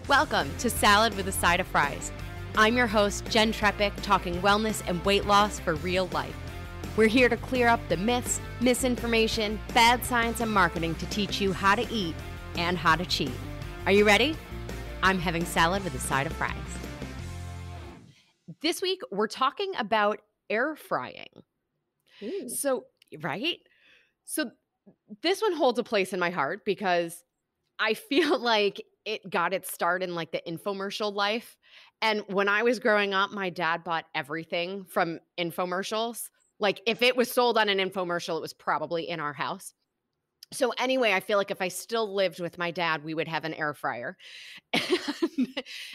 Welcome to Salad with a Side of Fries. I'm your host, Jen Trepic, talking wellness and weight loss for real life. We're here to clear up the myths, misinformation, bad science, and marketing to teach you how to eat and how to cheat. Are you ready? I'm having salad with a side of fries. This week, we're talking about air frying. Ooh. Right? So this one holds a place in my heart because I feel like it got its start in like the infomercial life. And when I was growing up, my dad bought everything from infomercials. Like if it was sold on an infomercial, it was probably in our house. So anyway, I feel like if I still lived with my dad, we would have an air fryer.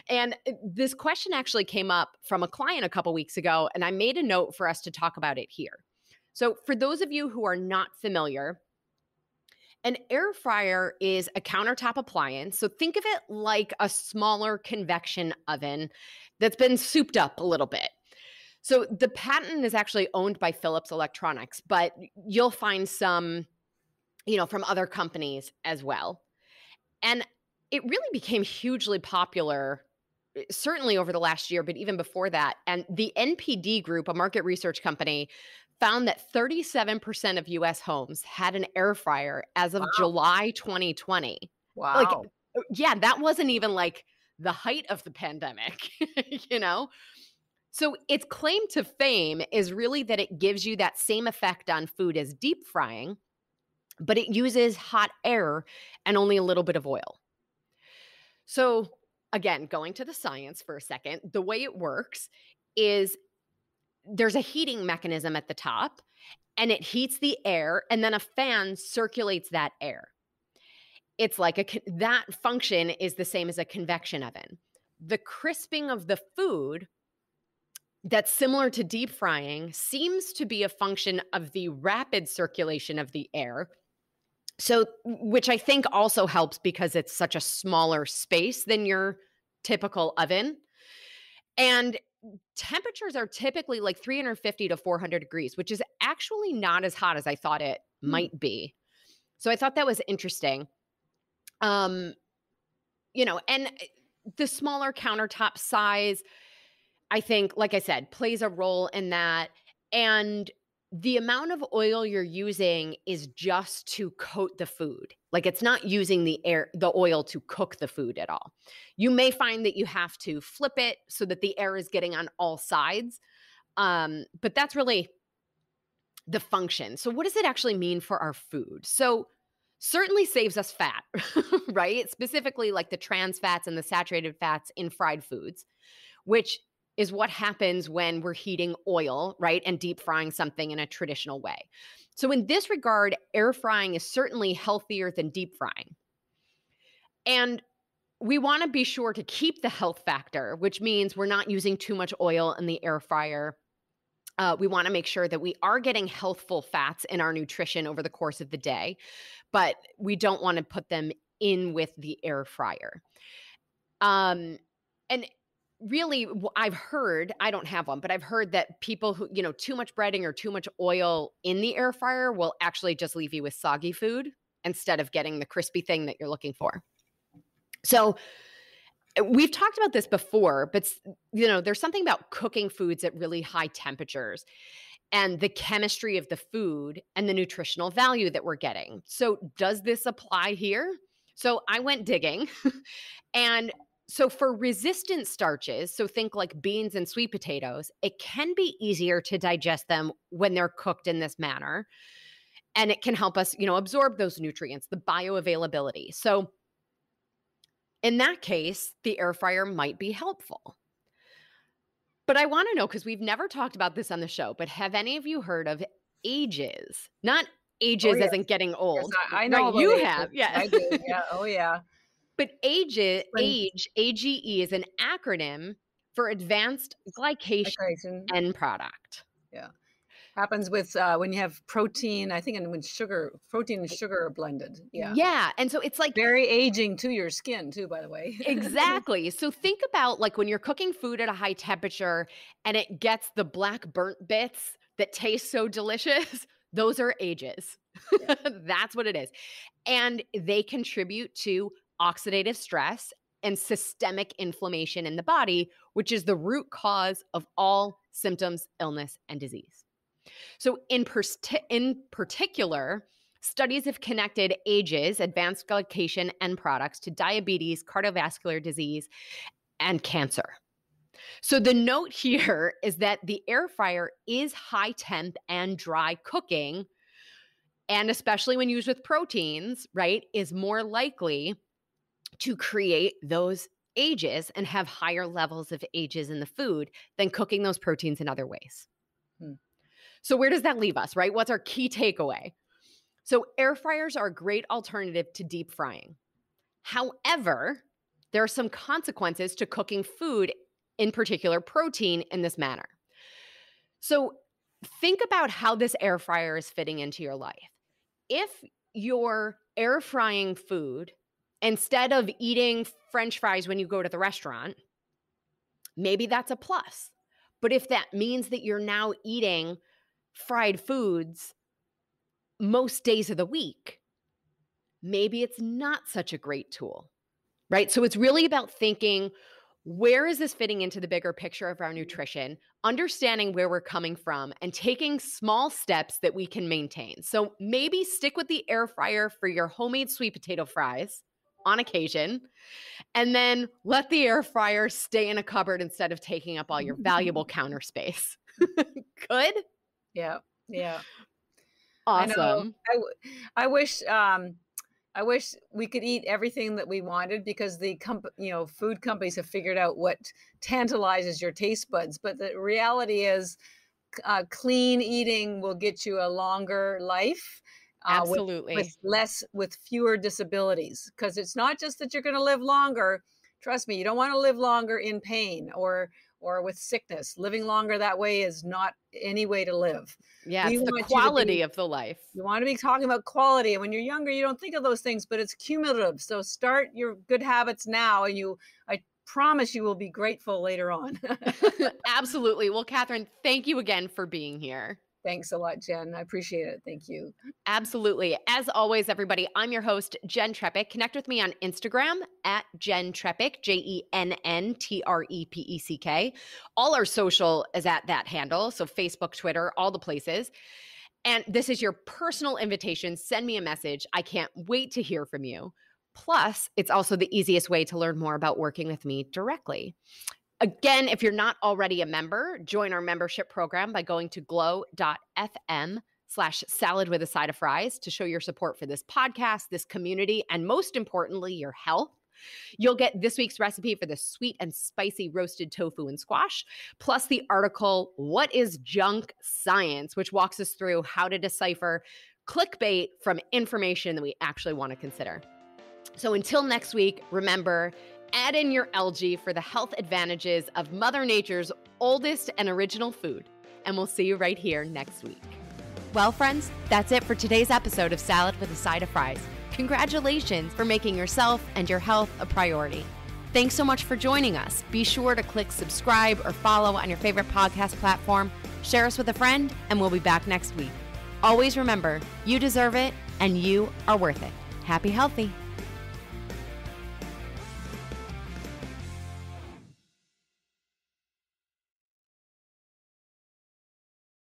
And this question actually came up from a client a couple weeks ago, and I made a note for us to talk about it here. So for those of you who are not familiar, an air fryer is a countertop appliance. So think of it like a smaller convection oven that's been souped up a little bit. So the patent is actually owned by Philips Electronics, but you'll find some, from other companies as well. And it really became hugely popular, certainly over the last year, but even before that. And the NPD Group, a market research company, found that 37% of US homes had an air fryer as of July 2020. Wow. That wasn't even like the height of the pandemic, So its claim to fame is really that it gives you that same effect on food as deep frying, but it uses hot air and only a little bit of oil. So again, going to the science for a second, the way it works is there's a heating mechanism at the top and it heats the air and then a fan circulates that air. It's like that function is the same as a convection oven. The crisping of the food that's similar to deep frying seems to be a function of the rapid circulation of the air. So, which I think also helps because it's such a smaller space than your typical oven. And temperatures are typically like 350 to 400 degrees, which is actually not as hot as I thought it might be. So I thought that was interesting. And the smaller countertop size, I think, like I said, plays a role in that. And the amount of oil you're using is just to coat the food. Like it's not using the oil to cook the food at all. You may find that you have to flip it so that the air is getting on all sides. But that's really the function. So what does it actually mean for our food? So certainly saves us fat, right? Specifically like the trans fats and the saturated fats in fried foods, which is what happens when we're heating oil, right? And deep frying something in a traditional way. So in this regard, air frying is certainly healthier than deep frying. And we want to be sure to keep the health factor, which means we're not using too much oil in the air fryer. We want to make sure that we are getting healthful fats in our nutrition over the course of the day, but we don't want to put them in with the air fryer. And really, I've heard, I don't have one, but I've heard that people who, too much breading or too much oil in the air fryer will actually just leave you with soggy food instead of getting the crispy thing that you're looking for. So we've talked about this before, but there's something about cooking foods at really high temperatures and the chemistry of the food and the nutritional value that we're getting. So does this apply here? So I went digging and so for resistant starches, so think like beans and sweet potatoes, it can be easier to digest them when they're cooked in this manner. And it can help us, absorb those nutrients, the bioavailability. So in that case, the air fryer might be helpful. But I want to know, because we've never talked about this on the show, but have any of you heard of ages? Not ages as in getting old. Yes, I know. Right, you ages. Have. Yeah. I do. Yeah. Oh, yeah. But age, AGE is an acronym for Advanced Glycation End Product. Yeah. Happens with when you have protein, I think, and when protein and sugar are blended. Yeah. Yeah. And so it's like very aging to your skin too, by the way. Exactly. So think about like when you're cooking food at a high temperature and it gets the black burnt bits that taste so delicious. Those are ages. Yeah. That's what it is. And they contribute to oxidative stress and systemic inflammation in the body, which is the root cause of all symptoms, illness, and disease. So in particular, studies have connected ages, advanced glycation end products to diabetes, cardiovascular disease, and cancer. So the note here is that the air fryer is high temp and dry cooking, and especially when used with proteins, right, is more likely to create those ages and have higher levels of ages in the food than cooking those proteins in other ways. Hmm. So where does that leave us, right? What's our key takeaway? So air fryers are a great alternative to deep frying. However, there are some consequences to cooking food, in particular protein, in this manner. So think about how this air fryer is fitting into your life. If you're air frying food instead of eating French fries when you go to the restaurant, maybe that's a plus. But if that means that you're now eating fried foods most days of the week, maybe it's not such a great tool, right? So it's really about thinking, where is this fitting into the bigger picture of our nutrition, understanding where we're coming from, and taking small steps that we can maintain. So maybe stick with the air fryer for your homemade sweet potato fries on occasion, and then let the air fryer stay in a cupboard instead of taking up all your valuable counter space. Good? Yeah, yeah. I know. Awesome. I wish I wish we could eat everything that we wanted because the food companies have figured out what tantalizes your taste buds. But the reality is, clean eating will get you a longer life, Absolutely. with fewer disabilities. Because it's not just that you're going to live longer. Trust me, you don't want to live longer in pain or with sickness. Living longer that way is not any way to live. Yeah, We it's the want you to quality be of the life. You want to be talking about quality. And when you're younger, you don't think of those things, but it's cumulative. So start your good habits now, and I promise you will be grateful later on. Absolutely. Well, Catherine, thank you again for being here. Thanks a lot, Jen. I appreciate it. Thank you. Absolutely. As always, everybody, I'm your host, Jen Trepeck. Connect with me on Instagram at Jen Trepeck, JENNTREPECK. All our social is at that handle. So Facebook, Twitter, all the places. And this is your personal invitation. Send me a message. I can't wait to hear from you. Plus, it's also the easiest way to learn more about working with me directly. Again, if you're not already a member, join our membership program by going to glow.fm/salad with a side of fries to show your support for this podcast, this community, and most importantly, your health. You'll get this week's recipe for the sweet and spicy roasted tofu and squash, plus the article, What is Junk Science?, which walks us through how to decipher clickbait from information that we actually want to consider. So until next week, remember, add in your algae for the health advantages of Mother Nature's oldest and original food. And we'll see you right here next week. Well, friends, that's it for today's episode of Salad with a Side of Fries. Congratulations for making yourself and your health a priority. Thanks so much for joining us. Be sure to click subscribe or follow on your favorite podcast platform. Share us with a friend, and we'll be back next week. Always remember, you deserve it, and you are worth it. Happy healthy.